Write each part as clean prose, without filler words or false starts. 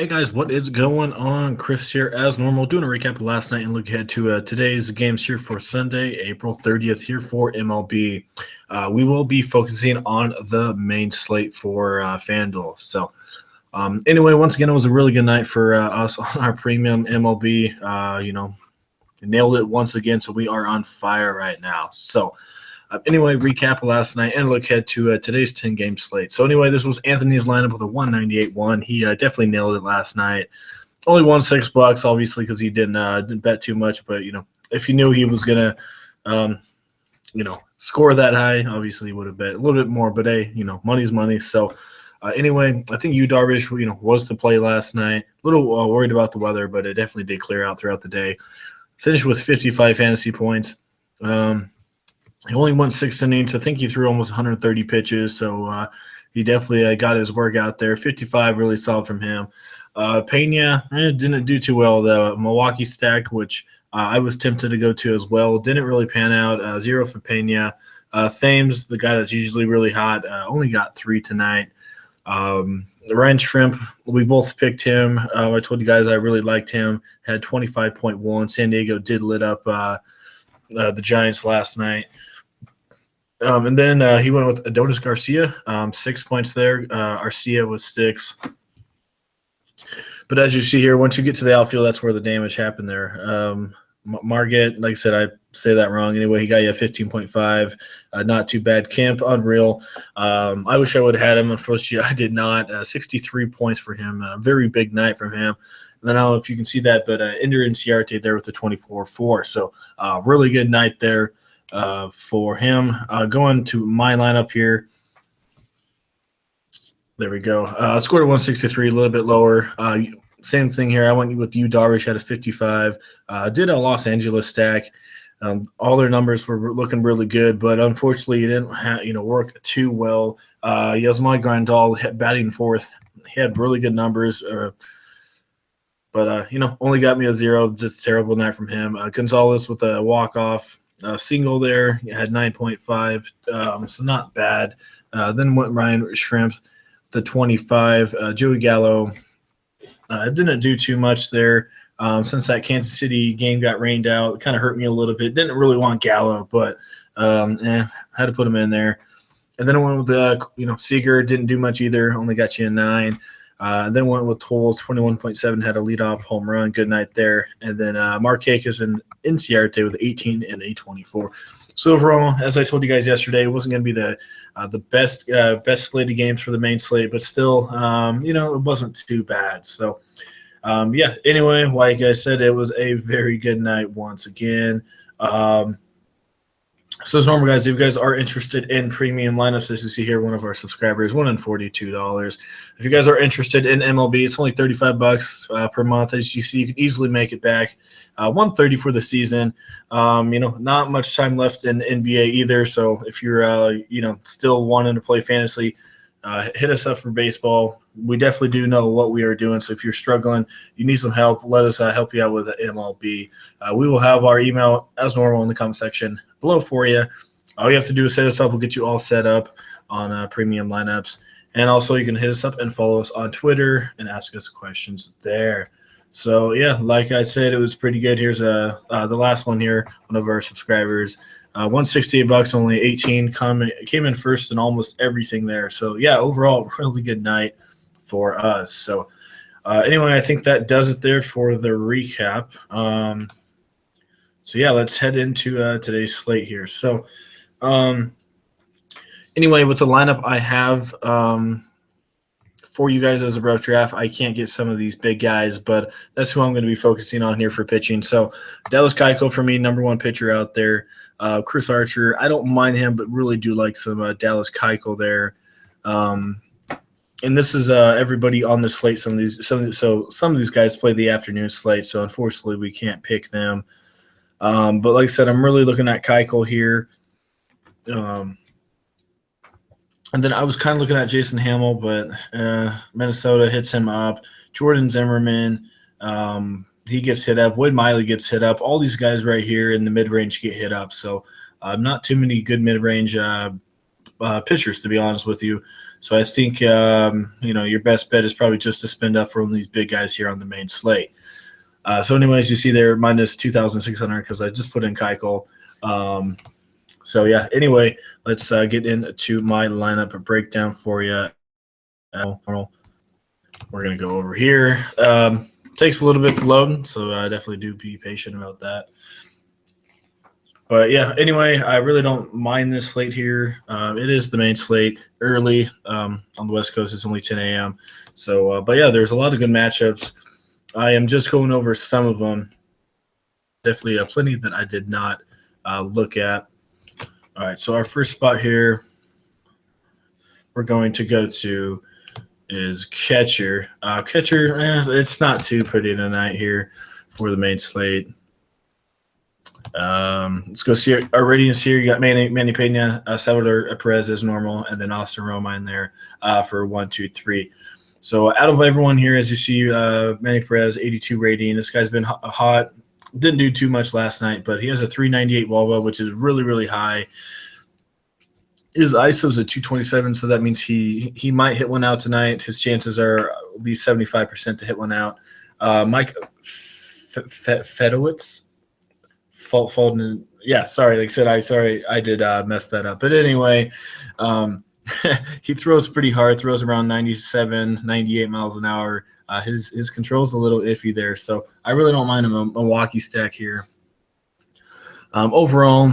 Hey guys, what is going on? Chris here, as normal, doing a recap of last night and look ahead to today's games here for Sunday, April 30th, here for MLB. We will be focusing on the main slate for Fanduel. Anyway, once again, it was a really good night for us on our premium MLB. Nailed it once again, so we are on fire right now. Anyway, recap of last night and look ahead to today's 10-game slate. So anyway, this was Anthony's lineup with a 198-1. He definitely nailed it last night. Only won $6, obviously, because he didn't bet too much. But, if he knew he was going to, score that high, obviously he would have bet a little bit more. But, hey, money's money. So, anyway, I think Darvish, was to play last night. A little worried about the weather, but it definitely did clear out throughout the day. Finished with 55 fantasy points. He only went 6 innings. I think he threw almost 130 pitches, so he definitely got his work out there. 55, really solid from him. Pena didn't do too well. The Milwaukee stack, which I was tempted to go to as well, didn't really pan out. 0 for Pena. Thames, the guy that's usually really hot, only got 3 tonight. Ryan Shrimp, we both picked him. I told you guys I really liked him. Had 25.1. San Diego did lit up the Giants last night. And then he went with Adonis Garcia, 6 points there. Arcia was 6. But as you see here, once you get to the outfield, that's where the damage happened there. Margate, like I said, I say that wrong. Anyway, he got you a 15.5. Not too bad. Kemp, unreal. I wish I would have had him. Unfortunately, I did not. 63 points for him. A very big night from him. And then I don't know if you can see that, but Ender Inciarte there with the 24-4. So really good night there for him. Going to my lineup here. There we go. I scored a 163, a little bit lower. Same thing here. I went with Darvish, had a 55. Did a Los Angeles stack. All their numbers were looking really good, but unfortunately, it didn't work too well. Yasmani Grandal batting fourth. He had really good numbers. But only got me a 0. Just a terrible night from him. Gonzalez with a walk-off single there. Had 9.5, so not bad. Then went Ryan Shrimp, the 25. Joey Gallo didn't do too much there. Since that Kansas City game got rained out, it kind of hurt me a little bit. Didn't really want Gallo, but had to put him in there. And then I went with Seager. Didn't do much either. Only got you a 9. Then went with Tolles, 21.7, had a leadoff home run. Good night there. And then Markakis and Inciarte with 18 and a 24. So overall, as I told you guys yesterday, it wasn't going to be the best slate of games for the main slate, but still, it wasn't too bad. So, anyway, like I said, it was a very good night once again. So as normal, guys, if you guys are interested in premium lineups, as you see here, one of our subscribers, $142. If you guys are interested in MLB, it's only $35 per month. As you see, you can easily make it back. $130 for the season. Not much time left in NBA either. So if you're, still wanting to play fantasy, hit us up for baseball. We definitely do know what we are doing. So if you're struggling, you need some help, let us help you out with the MLB. We will have our email as normal in the comment section below for you. All you have to do is set us up. We'll get you all set up on premium lineups. And also you can hit us up and follow us on Twitter and ask us questions there. So, yeah, like I said, it was pretty good. Here's the last one here, one of our subscribers. $168, only 18, came in first in almost everything there. So, yeah, overall, really good night for us. So, anyway, I think that does it there for the recap. Let's head into today's slate here. So, anyway, with the lineup I have for you guys as a rough draft, I can't get some of these big guys, but that's who I'm going to be focusing on here for pitching. So, Dallas Keuchel for me, number 1 pitcher out there. Chris Archer, I don't mind him, but really do like some Dallas Keuchel there. And this is everybody on the slate. Some of these guys play the afternoon slate, so unfortunately we can't pick them. But like I said, I'm really looking at Keuchel here. And then I was kind of looking at Jason Hamill, but Minnesota hits him up. Jordan Zimmerman, he gets hit up. Wade Miley gets hit up. All these guys right here in the mid-range get hit up. So not too many good mid-range pitchers, to be honest with you. So I think your best bet is probably just to spend up for one of these big guys here on the main slate. So anyways, you see there minus 2,600 because I just put in Keuchel. So yeah, anyway, let's get into my lineup breakdown for you. We're going to go over here. Takes a little bit to load, so definitely do be patient about that. But yeah, anyway, I really don't mind this slate here. It is the main slate early on the West Coast. It's only 10 a.m. So, but yeah, there's a lot of good matchups. I am just going over some of them. Definitely plenty that I did not look at. All right, so our first spot here we're going to go to is catcher. Catcher, it's not too pretty tonight here for the main slate. Let's go see our ratings here. You got Manny Pena, Salvador Perez as normal, and then Austin Roma in there for 1, 2, 3. So out of everyone here, as you see, Manny Perez, 82 rating. This guy's been hot. Didn't do too much last night, but he has a 398 WALVA, which is really, really high. His ISO is a 227, so that means he might hit one out tonight. His chances are at least 75% to hit one out. Mike Fedowitz. Fulton, yeah, sorry. Like I said, I did mess that up. But anyway, he throws pretty hard, throws around 97, 98 miles an hour. His control's a little iffy there, so I really don't mind a Milwaukee stack here. Overall,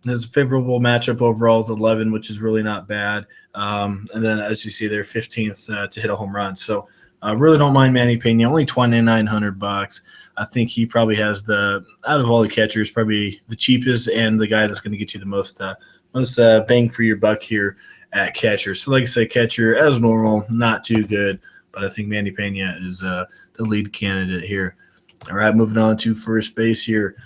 his favorable matchup overall is 11, which is really not bad. And then, as you see there, 15th to hit a home run. So I really don't mind Manny Pena. Only $2,900. I think he probably has out of all the catchers, probably the cheapest and the guy that's going to get you the most bang for your buck here at catcher. So like I say, catcher, as normal, not too good, but I think Manny Pena is the lead candidate here. All right, moving on to first base here.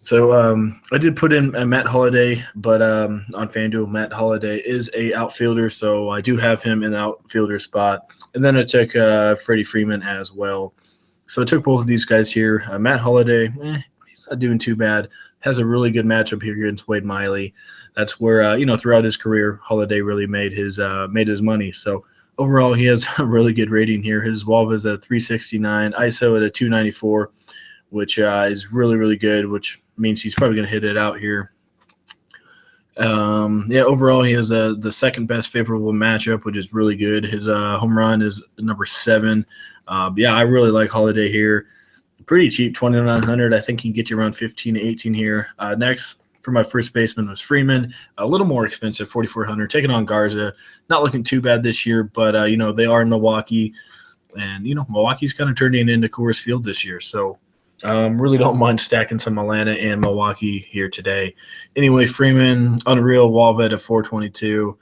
So I did put in Matt Holliday, but on Fanduel, Matt Holliday is a outfielder, so I do have him in the outfielder spot. And then I took Freddie Freeman as well. So I took both of these guys here. Matt Holliday, he's not doing too bad. Has a really good matchup here against Wade Miley. That's where throughout his career, Holliday really made his money. So overall, he has a really good rating here. His WALV is at 369, ISO at a 294, which is really, really good, which means he's probably going to hit it out here. Overall, he has the second best favorable matchup, which is really good. His home run is number 7. I really like Holliday here. Pretty cheap, $2,900. I think he can get you around 15 to 18 here. Next, for my first baseman was Freeman. A little more expensive, $4,400. Taking on Garza. Not looking too bad this year, but, they are in Milwaukee. And, Milwaukee's kind of turning into Coors Field this year. So, really don't mind stacking some Atlanta and Milwaukee here today. Anyway, Freeman, unreal, WALV at a 422.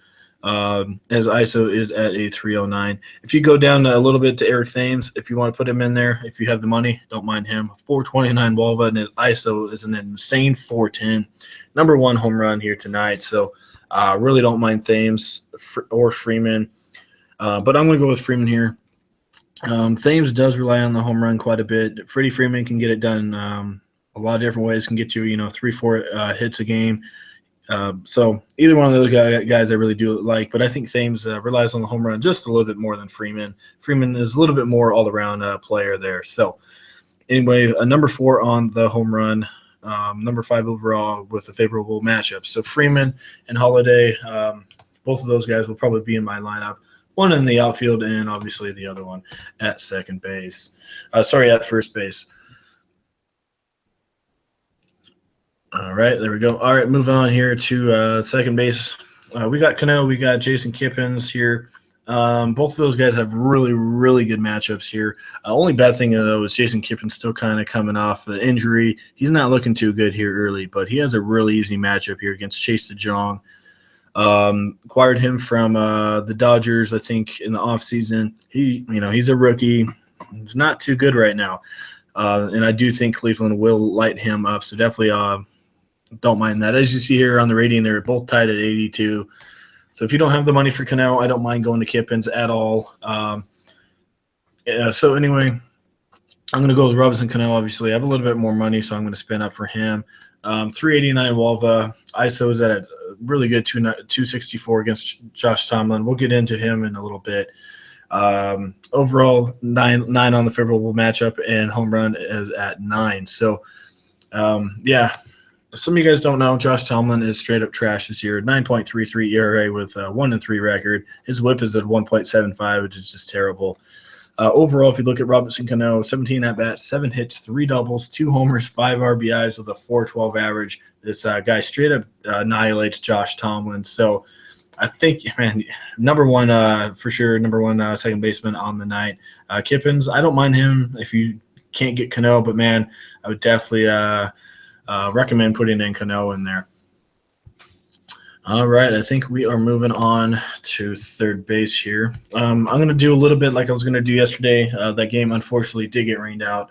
His ISO is at a 309. If you go down a little bit to Eric Thames, if you want to put him in there, if you have the money, don't mind him. 429 WALV, and his ISO is an insane 410. Number 1 home run here tonight. So really don't mind Thames or Freeman. But I'm going to go with Freeman here. Thames does rely on the home run quite a bit. Freddie Freeman can get it done a lot of different ways. Can get you, 3-4 hits a game. So either one of those guys I really do like, but I think Thames relies on the home run just a little bit more than Freeman. Freeman is a little bit more all-around player there. So anyway, number 4 on the home run, number 5 overall with a favorable matchup. So Freeman and Holliday, both of those guys will probably be in my lineup. One in the outfield and obviously the other one at second base. At first base. All right, there we go. All right, moving on here to second base. We got Cano, we got Jason Kippens here. Both of those guys have really, really good matchups here. Only bad thing, though, is Jason Kippens still kind of coming off an injury. He's not looking too good here early, but he has a really easy matchup here against Chase DeJong. Acquired him from the Dodgers, I think, in the offseason. He's a rookie. He's not too good right now. And I do think Cleveland will light him up. So definitely don't mind that. As you see here on the rating, they're both tied at 82. So if you don't have the money for Cano, I don't mind going to Kippens at all. So anyway, I'm going to go with Robinson Cano, obviously. I have a little bit more money, so I'm going to spin up for him. 389 WALVA. ISO is at really good 264 against Josh Tomlin. We'll get into him in a little bit. Overall, 9 on the favorable matchup, and home run is at 9. So, yeah. Some of you guys don't know, Josh Tomlin is straight up trash this year. 9.33 ERA with a 1-3 record. His WHIP is at 1.75, which is just terrible. Overall, if you look at Robinson Cano, 17 at bats, 7 hits, 3 doubles, 2 homers, 5 RBIs with a 4.12 average. This guy straight up annihilates Josh Tomlin. So I think, man, number one for sure, number one second baseman on the night. Kippens, I don't mind him if you can't get Cano, but man, I would definitely recommend putting in Cano in there. All right, I think we are moving on to third base here. I'm going to do a little bit like I was going to do yesterday. That game, unfortunately, did get rained out,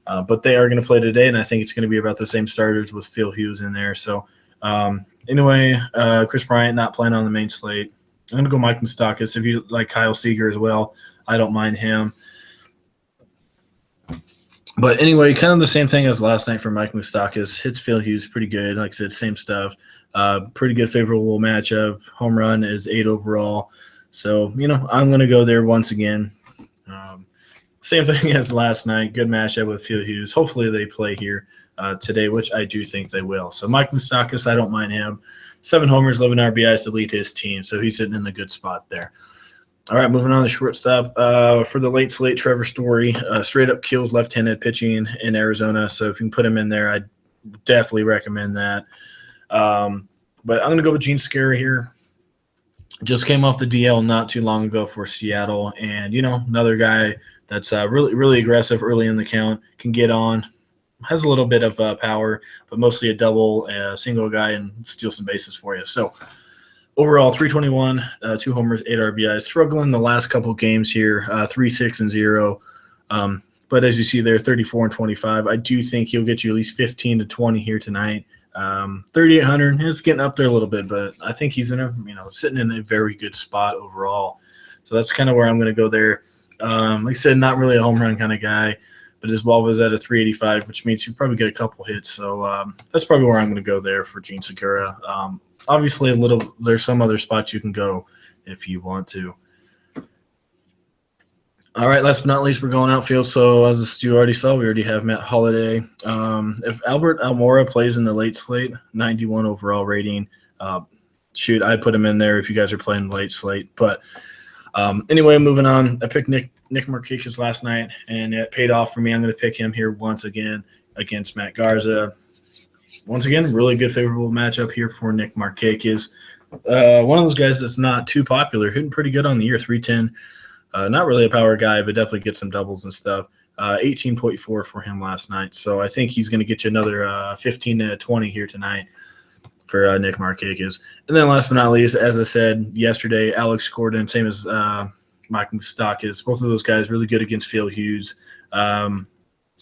but they are going to play today, and I think it's going to be about the same starters with Phil Hughes in there. So, anyway, Chris Bryant not playing on the main slate. I'm going to go Mike Moustakas. If you like Kyle Seager as well, I don't mind him. But anyway, kind of the same thing as last night for Mike Moustakas. Hits Phil Hughes pretty good. Like I said, same stuff. Pretty good favorable matchup. Home run is 8 overall. So, I'm going to go there once again. Same thing as last night. Good matchup with Phil Hughes. Hopefully they play here today, which I do think they will. So Mike Moustakas, I don't mind him. 7 homers, 11 RBIs to lead his team. So he's sitting in a good spot there. All right, moving on to shortstop. For the late slate, Trevor Story, straight up kills left-handed pitching in Arizona. So if you can put him in there, I'd definitely recommend that. But I'm going to go with Gene Scarra here. Just came off the DL not too long ago for Seattle. And, another guy that's really, really aggressive early in the count, can get on, has a little bit of power, but mostly a double, single guy, and steal some bases for you. So, overall, 321, 2 homers, 8 RBIs. Struggling the last couple games here, 3-6 and 0. But as you see there, 34 and 25. I do think he'll get you at least 15 to 20 here tonight. 3,800. It's getting up there a little bit, but I think he's sitting in a very good spot overall. So that's kind of where I'm going to go there. Like I said, not really a home run kind of guy, but his ball was at a 385, which means you probably get a couple hits. So that's probably where I'm going to go there for Gene Segura. Obviously, there's some other spots you can go if you want to. All right, last but not least, we're going outfield. So as you already saw, we already have Matt Holliday. If Albert Almora plays in the late slate, 91 overall rating, I'd put him in there if you guys are playing the late slate. But anyway, moving on. I picked Nick Markakis last night, and it paid off for me. I'm going to pick him here once again against Matt Garza. Once again, really good favorable matchup here for Nick Markakis. One of those guys that's not too popular, hitting pretty good on the year, 310. Not really a power guy, but definitely get some doubles and stuff. 18.4 for him last night. So I think he's going to get you another 15 to 20 here tonight for Nick Markakis. And then last but not least, as I said yesterday, Alex Gordon, same as Mike Moustakas. Both of those guys really good against Phil Hughes. And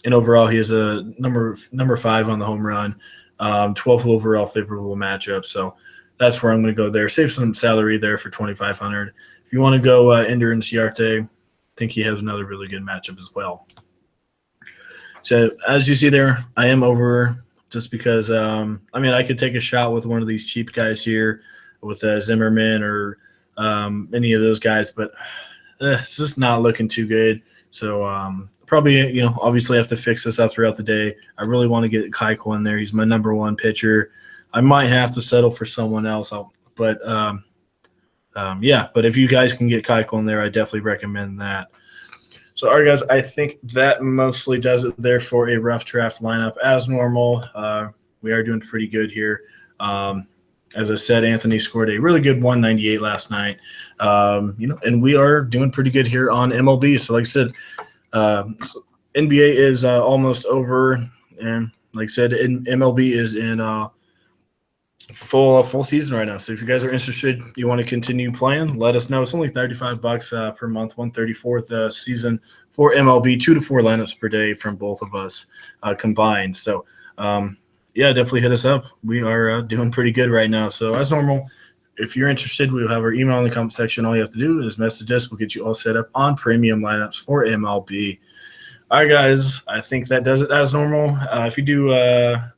overall, he has a number 5 on the home run. 12th overall favorable matchup. So that's where I'm going to go there. Save some salary there for 2,500. If you want to go Ender and Ciarte, I think he has another really good matchup as well. So as you see there, I am over just because, I could take a shot with one of these cheap guys here with Zimmerman or any of those guys, but it's just not looking too good. So probably, obviously have to fix this up throughout the day. I really want to get Keiko in there. He's my number 1 pitcher. I might have to settle for someone else, but if you guys can get Keiko in there, I definitely recommend that. So, all right, guys, I think that mostly does it there for a rough draft lineup. As normal, we are doing pretty good here. As I said, Anthony scored a really good 198 last night. And we are doing pretty good here on MLB. So, like I said, NBA is almost over, and like I said, MLB is in full season right now. So if you guys are interested, you want to continue playing, let us know. It's only $35 per month, 134th season for MLB, 2 to 4 lineups per day from both of us combined. So definitely hit us up. We are doing pretty good right now. So as normal, if you're interested, we'll have our email in the comment section. All you have to do is message us. We'll get you all set up on premium lineups for MLB. All right, guys. I think that does it as normal. If you do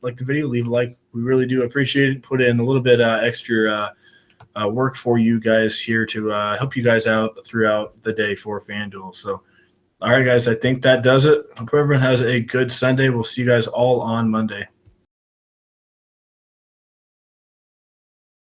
like the video, leave a like. We really do appreciate it. Put in a little bit extra work for you guys here to help you guys out throughout the day for FanDuel. So, all right, guys. I think that does it. Hope everyone has a good Sunday. We'll see you guys all on Monday.